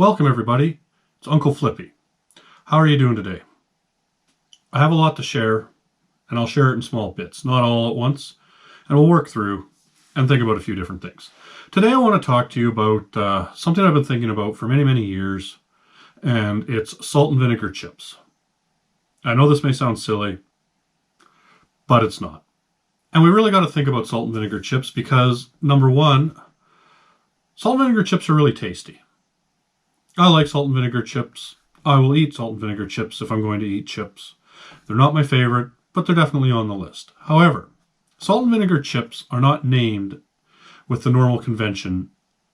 Welcome everybody, it's Uncle Flippy. How are you doing today? I have a lot to share, and I'll share it in small bits, not all at once, and we'll work through and think about a few different things. Today I want to talk to you about something I've been thinking about for many years, and it's salt and vinegar chips. I know this may sound silly, but it's not. And we really got to think about salt and vinegar chips because, number one, salt and vinegar chips are really tasty. I like salt and vinegar chips. I will eat salt and vinegar chips if I'm going to eat chips. They're not my favorite, but they're definitely on the list. However, salt and vinegar chips are not named with the normal convention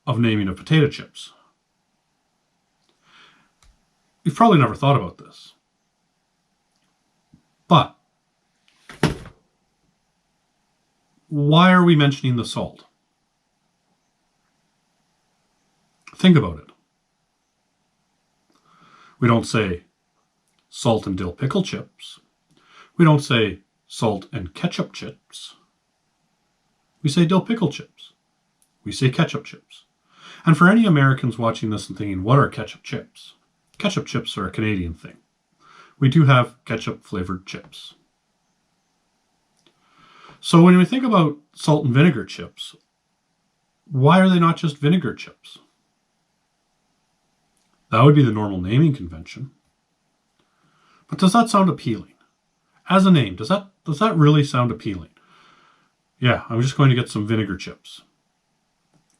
of naming of potato chips. You've probably never thought about this. But why are we mentioning the salt? Think about it. We don't say salt and dill pickle chips. We don't say salt and ketchup chips. We say dill pickle chips. We say ketchup chips. And for any Americans watching this and thinking, what are ketchup chips? Ketchup chips are a Canadian thing. We do have ketchup flavored chips. So when we think about salt and vinegar chips, why are they not just vinegar chips? That would be the normal naming convention. But does that sound appealing? As a name, does that really sound appealing? Yeah, I'm just going to get some vinegar chips.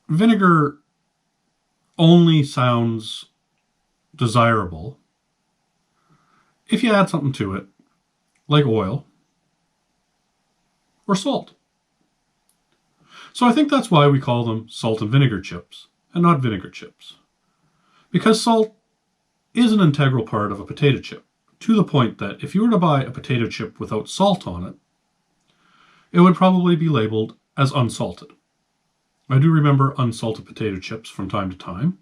Vinegar only sounds desirable if you add something to it, like oil or salt. So I think that's why we call them salt and vinegar chips and not vinegar chips. Because salt is an integral part of a potato chip, to the point that if you were to buy a potato chip without salt on it, it would probably be labeled as unsalted. I do remember unsalted potato chips from time to time.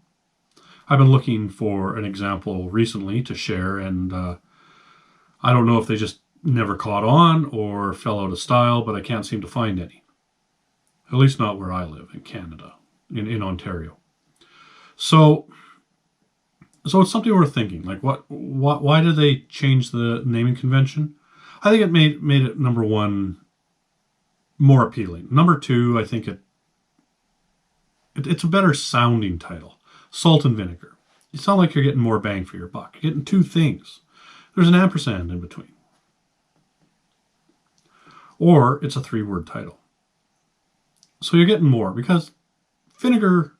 I've been looking for an example recently to share, and I don't know if they just never caught on or fell out of style, but I can't seem to find any. At least not where I live, in Canada, in Ontario. So it's something worth thinking. Like, why did they change the naming convention? I think it made it, number one, more appealing. Number two, I think it's a better sounding title. Salt and vinegar. You sound like you're getting more bang for your buck. You're getting two things. There's an ampersand in between. Or it's a three-word title. So you're getting more, because vinegar,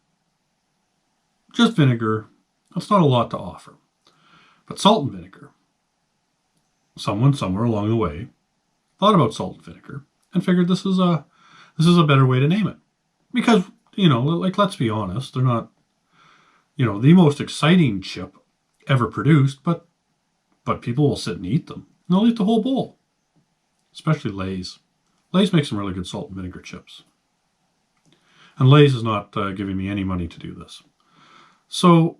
just vinegar, that's not a lot to offer. But salt and vinegar, someone somewhere along the way thought about salt and vinegar and figured this is a better way to name it. Because, like, let's be honest, they're not, the most exciting chip ever produced, but people will sit and eat them. And they'll eat the whole bowl. Especially Lay's. Lay's makes some really good salt and vinegar chips. And Lay's is not giving me any money to do this. So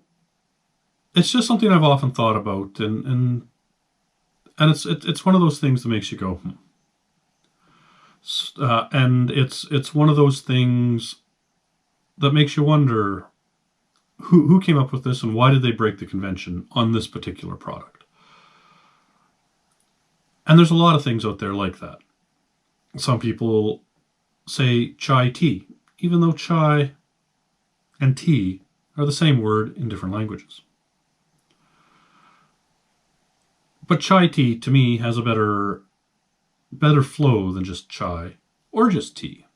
it's just something I've often thought about, and it's one of those things that makes you go, and it's one of those things that makes you wonder who came up with this and why did they break the convention on this particular product. And there's a lot of things out there like that. Some people say chai tea, even though chai and tea are the same word in different languages. But chai tea, to me, has a better flow than just chai or just tea.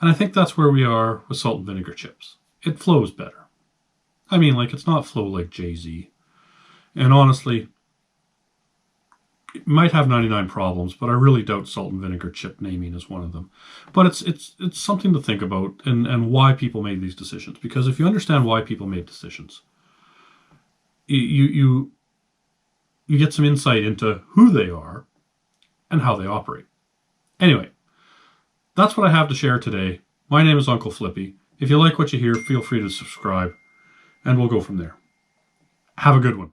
And I think that's where we are with salt and vinegar chips. It flows better. I mean, like, it's not flow like Jay-Z. And honestly, it might have 99 problems, but I really doubt salt and vinegar chip naming is one of them. But it's something to think about, and why people made these decisions. Because if you understand why people made decisions, you get some insight into who they are and how they operate. Anyway, that's what I have to share today. My name is Uncle Flippy. If you like what you hear, feel free to subscribe, and we'll go from there. Have a good one.